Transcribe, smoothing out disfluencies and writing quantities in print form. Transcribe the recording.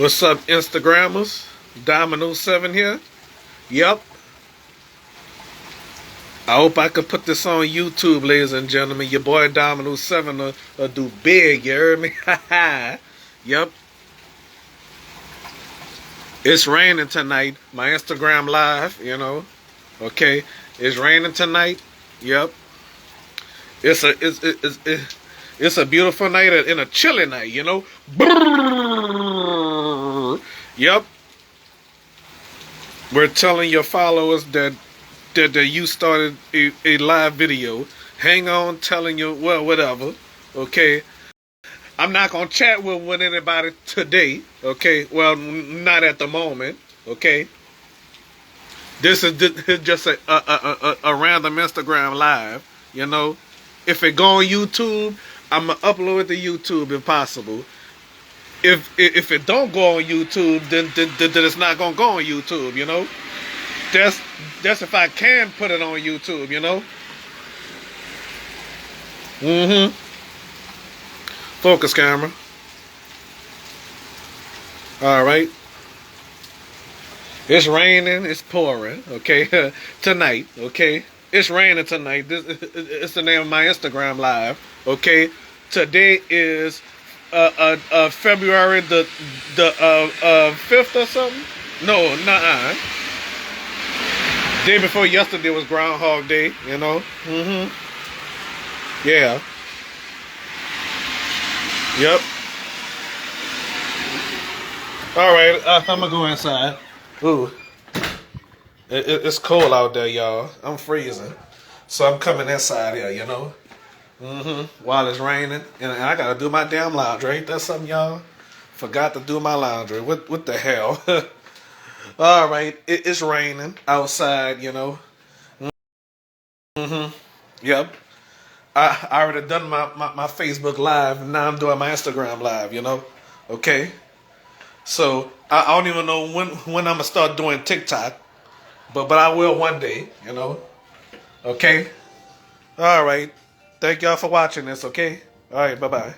What's up, Instagrammers? Dominoes 7 here. Yep. I hope I can put this on YouTube, ladies and gentlemen. Your boy Dominoes 7 will do big, you heard me? Yep. It's raining tonight. My Instagram live, Okay. It's raining tonight. Yep. It's a beautiful night and a chilly night, Yep. We're telling your followers that you started a live video. Hang on, telling you, well, whatever. Okay. I'm not going to chat with anybody today. Okay. Well, not at the moment. Okay. This is just a random Instagram live, If it go on YouTube, I'm going to upload it to YouTube if possible. If it don't go on YouTube, then it's not going to go on YouTube, That's if I can put it on YouTube, Focus camera. All right. It's raining. It's pouring. Okay. Tonight. Okay. It's raining tonight. It's the name of my Instagram live. Okay. Today is February the 5th or something. No, nuh-uh. Day before yesterday was Groundhog Day. Yeah. Yep. All right, I'm gonna go inside. Ooh, it's cold out there, y'all. I'm freezing, so I'm coming inside here. While it's raining, and I gotta do my damn laundry. Ain't that something, y'all? Forgot to do my laundry. What the hell? All right, it's raining outside. Yep. I already done my Facebook live, and now I'm doing my Instagram live, Okay. So I don't even know when I'm gonna start doing TikTok, but I will one day, Okay. All right. Thank y'all for watching this. Okay. All right. Bye bye.